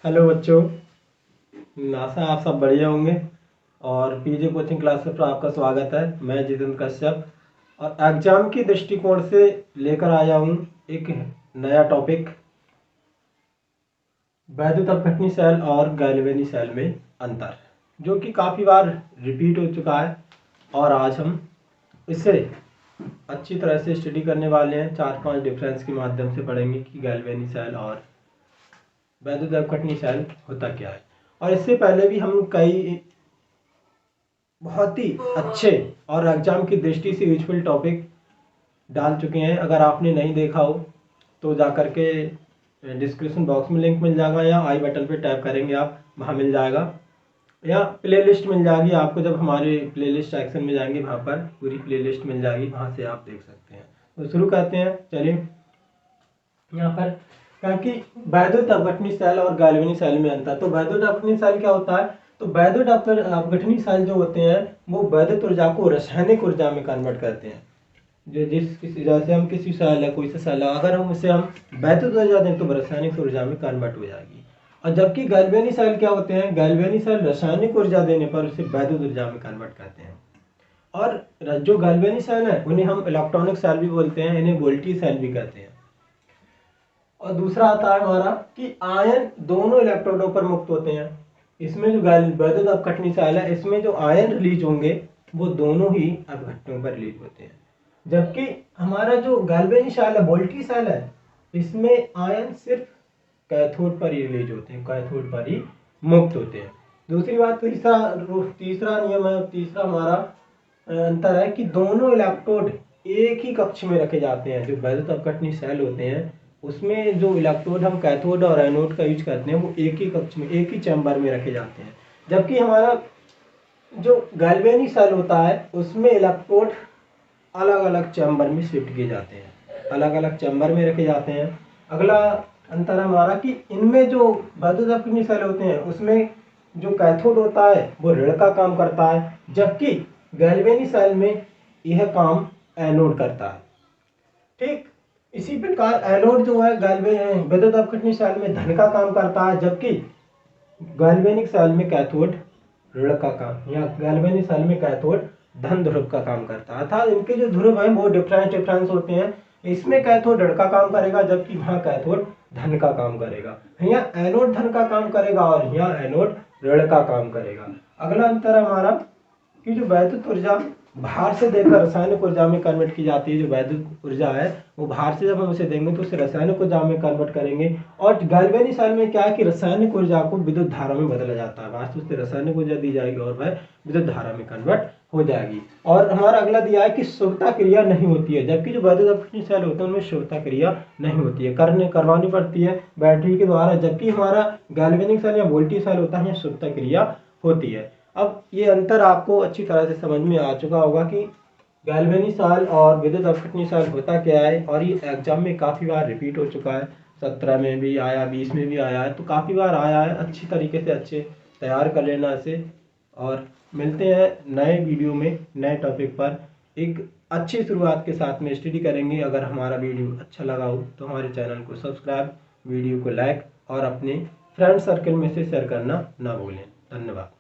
Hello बच्चों, आशा आप सब बढ़िया होंगे। और पीजे कोचिंग क्लासेस पर आपका स्वागत है। मैं जितेंद्र कश्यप और एग्जाम की दृष्टिकोण से लेकर आया हूँ एक नया टॉपिक, वैद्युत अपघटनी सेल और गैल्वेनी सेल में अंतर, जो कि काफ़ी बार रिपीट हो चुका है। और आज हम इसे अच्छी तरह से स्टडी करने वाले हैं। 4-5 डिफरेंस के माध्यम से पढ़ेंगे कि गैल्वेनी सेल और वैद्युत अपघटनी सेल होता क्या है। और इससे पहले भी हम कई बहुत ही अच्छे और एग्जाम की दृष्टि से यूजफुल टॉपिक डाल चुके हैं। अगर आपने नहीं देखा हो तो जा करके डिस्क्रिप्शन बॉक्स में लिंक मिल जाएगा या आई बटन पे टैप करेंगे आप, वहाँ मिल जाएगा, या प्लेलिस्ट मिल जाएगी आपको। जब हमारे प्लेलिस्ट सेक्शन में जाएंगे वहाँ पर पूरी प्लेलिस्ट मिल जाएगी, वहाँ से आप देख सकते हैं। तो शुरू करते हैं। चलिए, यहाँ पर क्योंकि वैद्युत अपघटनी सेल और गैल्वेनी सेल में अंतर। तो वैद्युत अपघटनी सेल क्या होता है? तो वैद्युत अपघटनी सेल जो होते हैं वो वैद्युत ऊर्जा को रासायनिक ऊर्जा में कन्वर्ट करते हैं। जैसे हम किसी सेल है, कोई सा सेल है, अगर हम उसे वैद्युत ऊर्जा दें तो रासायनिक ऊर्जा में कन्वर्ट हो जाएगी। और जबकि गैल्वेनी सेल क्या होते हैं? गैल्वेनी सेल रासायनिक ऊर्जा देने पर उसे वैद्युत ऊर्जा में कन्वर्ट करते हैं। और जो गैल्वेनी सेल है उन्हें हम इलेक्ट्रॉनिक सेल भी बोलते हैं, इन्हें वोल्टी सेल भी कहते हैं। और दूसरा आता है हमारा कि आयन दोनों इलेक्ट्रोडों पर मुक्त होते हैं। इसमें जो वैद्युत अपघटनी सेल है, इसमें जो आयन रिलीज होंगे वो दोनों ही अपघटनों पर रिलीज होते हैं। जबकि हमारा जो गैल्वेनी सेल है, वोल्टी सेल है, इसमें आयन सिर्फ कैथोड पर ही रिलीज होते हैं, कैथोड पर ही मुक्त होते हैं। दूसरी बात, तीसरा नियम है, तीसरा हमारा अंतर है कि दोनों इलेक्ट्रोड एक ही कक्ष में रखे जाते हैं। जो वैद्युत अपघटनी सेल होते हैं उसमें जो इलेक्ट्रोड हम कैथोड और एनोड का यूज करते हैं वो एक ही कक्ष में, एक ही चैम्बर में रखे जाते हैं। जबकि हमारा जो गैल्वेनी सेल होता है उसमें इलेक्ट्रोड अलग अलग चैम्बर में शिफ्ट किए जाते हैं, अलग अलग चैम्बर में रखे जाते हैं। अगला अंतर है हमारा कि इनमें जो वैद्युत अपघटनी सेल होते हैं उसमें जो कैथोड होता है वो ऋण का काम करता है, जबकि गैल्वेनी सेल में यह काम एनोड करता है। ठीक इसी प्रकार एनोड जो है वैद्युत अपघटनी सेल में धन का काम करता है, जबकि गैल्वेनिक सेल में कैथोड ऋण का काम, या गैल्वेनिक सेल में कैथोड धन ध्रुव का काम करता है। अर्थात इनके जो ध्रुव हैं वो डिफरेंस होते हैं। इसमें कैथोड ऋण का काम करेगा जबकि वहाँ कैथोड धन का काम करेगा। यहाँ एनोड धन का काम करेगा और यहाँ एनोड ऋण का काम करेगा। अगला अंतर है हमारा कि जो वैद्युत ऊर्जा बाहर से देकर रासायनिक ऊर्जा में कन्वर्ट की जाती है। जो वैद्युत ऊर्जा है वो बाहर से जब हम उसे देंगे तो उसे रासायनिक ऊर्जा में कन्वर्ट करेंगे। और गैल्वेनी सेल में क्या है कि रासायनिक ऊर्जा को विद्युत धारा में बदला जाता है। बाहर से उसे रासायनिक ऊर्जा दी जाएगी और वह विद्युत धारा में कन्वर्ट हो जाएगी। और हमारा अगला दिया है कि शुभता क्रिया नहीं होती है, जबकि जो वैद्युत अपघटनी सेल होते हैं उनमें शुभता क्रिया नहीं होती है, करवानी पड़ती है बैटरी के द्वारा। जबकि हमारा गैल्वेनिक सेल या वोल्टी सेल होता है, शुभता क्रिया होती है। अब ये अंतर आपको अच्छी तरह से समझ में आ चुका होगा कि गैल्वेनी सेल और विद्युत अपघटनी सेल होता क्या है। और ये एग्जाम में काफ़ी बार रिपीट हो चुका है, 17 में भी आया, 20 में भी आया है, तो काफ़ी बार आया है। अच्छी तरीके से अच्छे तैयार कर लेना इसे। और मिलते हैं नए वीडियो में नए टॉपिक पर। एक अच्छी शुरुआत के साथ में स्टडी करेंगे। अगर हमारा वीडियो अच्छा लगा हो तो हमारे चैनल को सब्सक्राइब, वीडियो को लाइक और अपने फ्रेंड सर्कल में से शेयर करना ना भूलें। धन्यवाद।